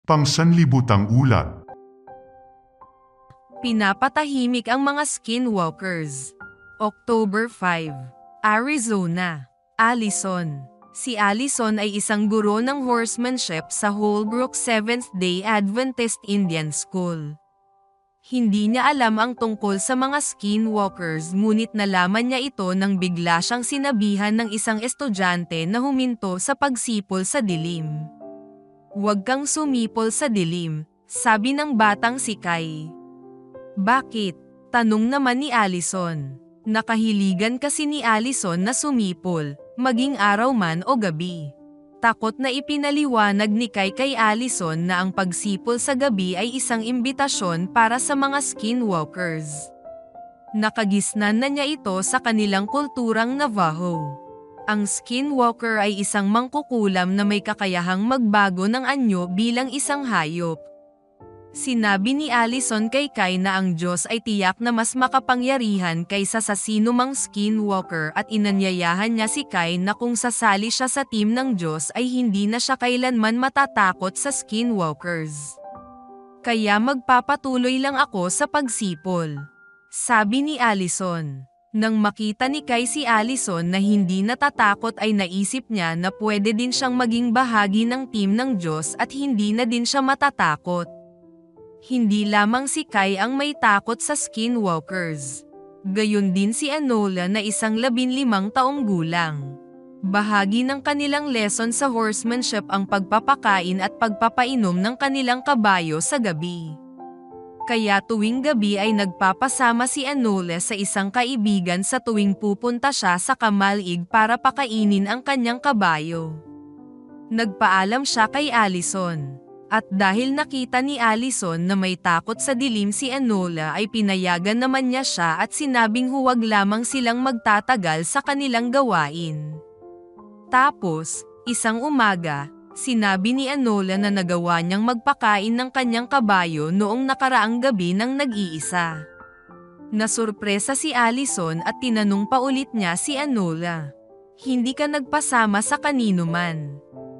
Pangsanlibutang ulat. Pinapatahimik ang mga skinwalkers. October 5, Arizona. Allison. Si Allison ay isang guro ng horsemanship sa Holbrook Seventh-day Adventist Indian School. Hindi niya alam ang tungkol sa mga skinwalkers, ngunit nalaman niya ito nang bigla siyang sinabihan ng isang estudyante na huminto sa pagsipol sa dilim. "Huwag kang sumipol sa dilim," sabi ng batang si Kai. "Bakit?" tanong naman ni Allison. Nakahiligan kasi ni Allison na sumipol, maging araw man o gabi. Takot na ipinaliwanag ni Kai kay Allison na ang pagsipol sa gabi ay isang imbitasyon para sa mga skinwalkers. Nakagisnan na niya ito sa kanilang kulturang Navajo. Ang skinwalker ay isang mangkukulam na may kakayahang magbago ng anyo bilang isang hayop. Sinabi ni Allison kay Kai na ang Diyos ay tiyak na mas makapangyarihan kaysa sa sinumang skinwalker at inanyayahan niya si Kai na kung sasali siya sa team ng Diyos ay hindi na siya kailanman matatakot sa skinwalkers. "Kaya magpapatuloy lang ako sa pagsipol," sabi ni Allison. Nang makita ni Kai si Allison na hindi natatakot ay naisip niya na pwede din siyang maging bahagi ng team ng Diyos at hindi na din siya matatakot. Hindi lamang si Kai ang may takot sa skinwalkers. Gayon din si Enola na isang 15 taong gulang. Bahagi ng kanilang lesson sa horsemanship ang pagpapakain at pagpapainom ng kanilang kabayo sa gabi. Kaya tuwing gabi ay nagpapasama si Enola sa isang kaibigan sa tuwing pupunta siya sa Kamalig para pakainin ang kanyang kabayo. Nagpaalam siya kay Allison. At dahil nakita ni Allison na may takot sa dilim si Enola ay pinayagan naman niya siya at sinabing huwag lamang silang magtatagal sa kanilang gawain. Tapos, isang umaga, sinabi ni Enola na nagawa niyang magpakain ng kanyang kabayo noong nakaraang gabi ng nag-iisa. Nasurpresa si Allison at tinanong pa ulit niya si Enola, "Hindi ka nagpasama sa kanino man?"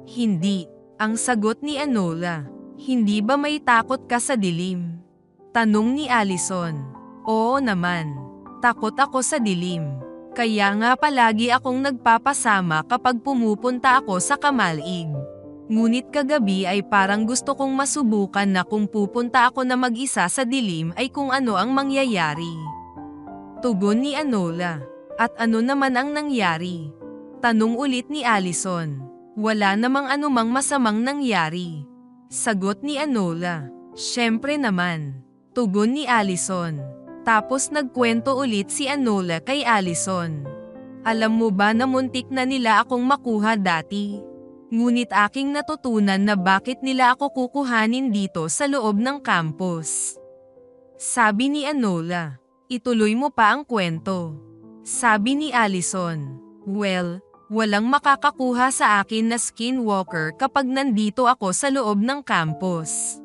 "Hindi," ang sagot ni Enola. "Hindi ba may takot ka sa dilim?" tanong ni Allison. "Oo naman. Takot ako sa dilim. Kaya nga palagi akong nagpapasama kapag pumupunta ako sa Kamalig. Ngunit kagabi ay parang gusto kong masubukan na kung pupunta ako na mag-isa sa dilim ay kung ano ang mangyayari." Tugon ni Enola. "At ano naman ang nangyari?" tanong ulit ni Allison. "Wala namang anumang masamang nangyari," sagot ni Enola. "Siyempre naman," tugon ni Allison. Tapos nagkwento ulit si Enola kay Allison. "Alam mo ba na muntik na nila akong makuha dati? Ngunit aking natutunan na bakit nila ako kukuhanin dito sa loob ng campus," sabi ni Enola. "Ituloy mo pa ang kwento," sabi ni Allison. "Well, walang makakakuha sa akin na skinwalker kapag nandito ako sa loob ng campus.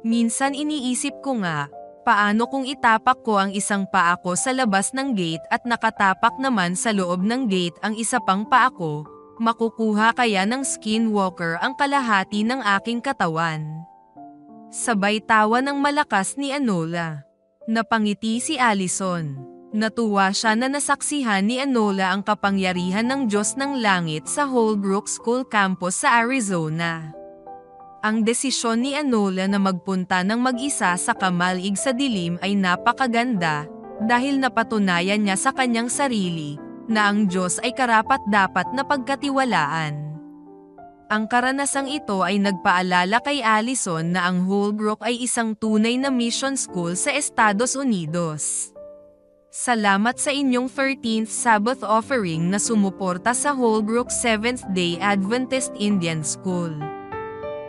Minsan iniisip ko nga, paano kung itapak ko ang isang paa ko sa labas ng gate at nakatapak naman sa loob ng gate ang isa pang paa ko? Makukuha kaya ng skinwalker ang kalahati ng aking katawan?" Sabay tawa ng malakas ni Enola. Napangiti si Allison. Natuwa siya na nasaksihan ni Enola ang kapangyarihan ng Diyos ng Langit sa Holbrook School Campus sa Arizona. Ang desisyon ni Enola na magpunta ng mag-isa sa Kamalig sa dilim ay napakaganda, dahil napatunayan niya sa kanyang sarili na ang Diyos ay karapat-dapat na pagkatiwalaan. Ang karanasang ito ay nagpaalala kay Allison na ang Holbrook ay isang tunay na mission school sa Estados Unidos. Salamat sa inyong 13th Sabbath offering na sumuporta sa Holbrook Seventh-day Adventist Indian School.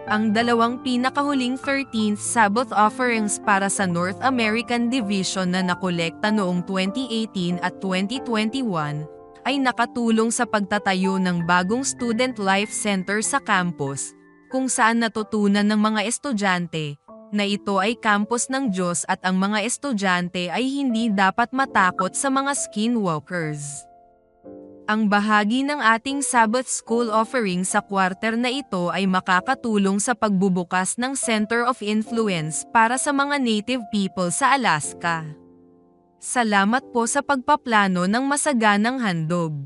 Ang dalawang pinakahuling 13th Sabbath offerings para sa North American Division na nakolekta noong 2018 at 2021 ay nakatulong sa pagtatayo ng bagong Student Life Center sa campus, kung saan natutunan ng mga estudyante na ito ay campus ng Diyos at ang mga estudyante ay hindi dapat matakot sa mga skinwalkers. Ang bahagi ng ating Sabbath School offering sa quarter na ito ay makakatulong sa pagbubukas ng Center of Influence para sa mga Native people sa Alaska. Salamat po sa pagpaplano ng masaganang handog.